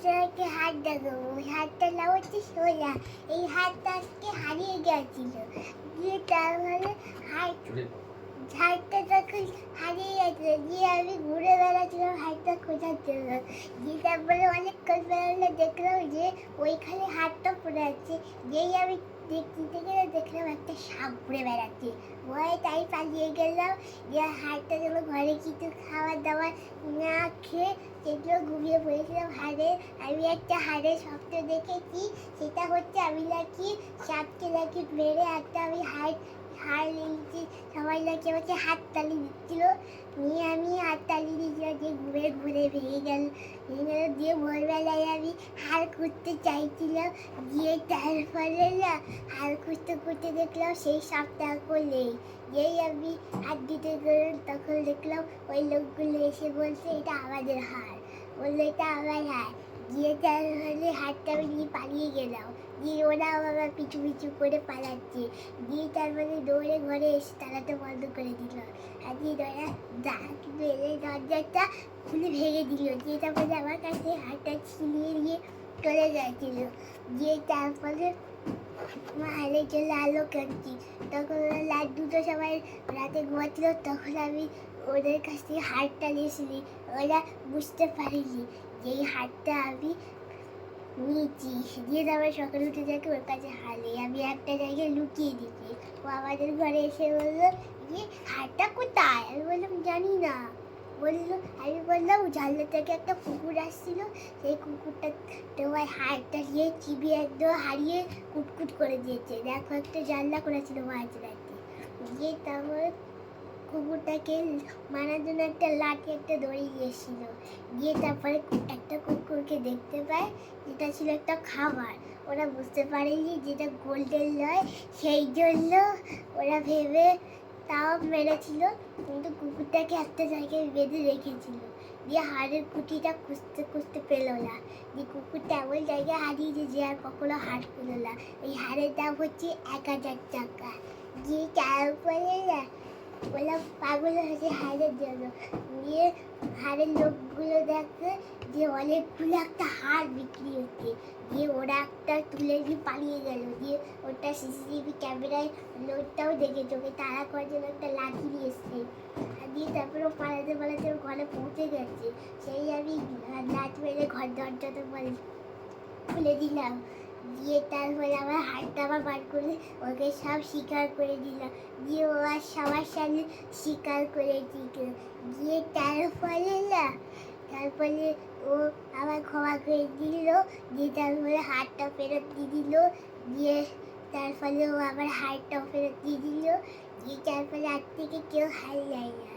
সবাইকে হাত দেখাবো। ওই হাতটা নাম হচ্ছে সোজা। এই হাতটা আজকে হারিয়ে গেছিল। দিয়ে তারপরে হাতটা তখন হারিয়ে গেছিল। দিয়ে আমি ঘুরে বেড়াচ্ছিলাম হাতটা খোঁজার জন্য। দিয়ে তারপরে অনেকক্ষণ বেড়ালে দেখলাম যে ওইখানে হাতটা পড়ে আছে। যেই আমি দেখতে গেলে দেখলাম একটা সাপ ঘুরে বেড়াচ্ছে। ভয়ে তাই পালিয়ে গেলাম। দিয়ে হাতটা যেন ঘরে কিছু খাবার দাবার না খেয়ে সেগুলো ঘুমিয়ে পড়েছিলাম হাড়ে। আমি একটা হাড়ের শব্দ দেখেছি, সেটা হচ্ছে আমি নাকি সাপকে নাকি মেরে একটা আমি হাড় নিয়েছি। সবাই নাকি আমাকে হাততালি দিচ্ছিল। নিয়ে আমি হাততালি দিয়েছিলাম, যে ঘুরে ঘুরে ভেঙে গেল। দিয়ে ভোরবেলায় আমি হাড় খুঁজতে চাইছিলাম। দিয়ে তারপরে না হাড় খুঁজতে খুঁজতে দেখলাম সেই সাপটা করলেই। যেই আমি হাত দিতে গেলাম তখন দেখলাম ওই লোকগুলো এসে বলছে এটা আমাদের হাড়। বললো এটা আমার হাড়। দিয়ে তারপরে হাড়টা আমি নিয়ে পালিয়ে গেলাম। দিয়ে ওরা আমার পিছু পিছু করে পালাচ্ছে। দিয়ে তারপরে দৌড়ে ঘরে এসে তালাটা বন্ধ করে দিল। আর দিয়ে দাঁত মেরে দরজাটা খুলে ভেঙে দিল। দিয়ে তারপরে আমার কাছে হাড়টা ছিনিয়ে নিয়ে চলে যাচ্ছিল। দিয়ে তারপরে মারে চলে আলো কাটছি। তখন ওরা লাইট দুটো সবাই রাতে ঘুমাচ্ছিল, তখন আমি ওদের কাছ থেকে হাড়টা নিয়েছিলি। ওরা বুঝতে পারিনি যে এই হাড়টা আমি নিয়েছি। দিয়ে তারপরে সকালে উঠে যাকে ওর কাছে হারলে আমি একটা জায়গায় লুকিয়ে দিচ্ছি। ও আমাদের ঘরে এসে বললো যে হাড়টা কোথায়? আমি বললাম জানি না। আমি বললাম জানলা থেকে একটা কুকুর আসছিল, সেই কুকুরটা তোমার হাড়টা নিয়ে চিবিয়ে একদম হারিয়ে কুটকুট করে দিয়েছে। দেখো একটা জানলা করেছিল মাঝরাতে। দিয়ে তারপর কুকুরটাকে মারার জন্য একটা লাঠি একটা দড়ি দিয়েছিল। দিয়ে তারপরে একটা কুকুরকে দেখতে পায়, যেটা ছিল একটা খাবার। ওরা বুঝতে পারেনি যেটা গোল্ডেন নয়, সেই জন্য ওরা ভেবে তাও মেরেছিল। কিন্তু কুকুরটাকে একটা জায়গায় বেঁধে রেখেছিল। দিয়ে হাড়ের কুটিটা খুঁজতে খুঁজতে পেলো না। দিয়ে কুকুরটা এমন জায়গায় হারিয়েছে যে আর কখনো হাড় পেলো না। এই হাড়ের দাম হচ্ছে 1000 টাকা। দিয়ে তারপরে না বললাম পাগল হয়েছে হাড়ের জন্য। দিয়ে হাড়ের লোকগুলো দেখে যে অনেকগুলো একটা হাড় বিক্রি হচ্ছে। দিয়ে ওরা একটা তুলে দিয়ে পালিয়ে গেল। দিয়ে ওটা সিসিটিভি ক্যামেরায় লোকটাও দেখেছে, ওকে তাড়া করার জন্য একটা লাঠি নিয়ে এসছে। দিয়ে তারপরে ও পালাতে পালাতে ওর ঘরে পৌঁছে গেছে। সেই আমি লাঠি মেরে ঘর দরজাটা খুলে দিলাম। দিয়ে তারপরে আমার হাতটা আবার বার করে ওকে সব স্বীকার করে দিলাম। দিয়ে ও আর সবার সামনে স্বীকার করে দিল। দিয়ে তারপরে ও আবার ক্ষমা করে দিল। দিয়ে তারপরে হাতটা ফেরত দিয়ে দিল। দিয়ে তারপরে ও আবার হাতটাও ফেরত দিয়ে দিল। দিয়ে তারপরে আজ থেকে কেউ হার যায় না।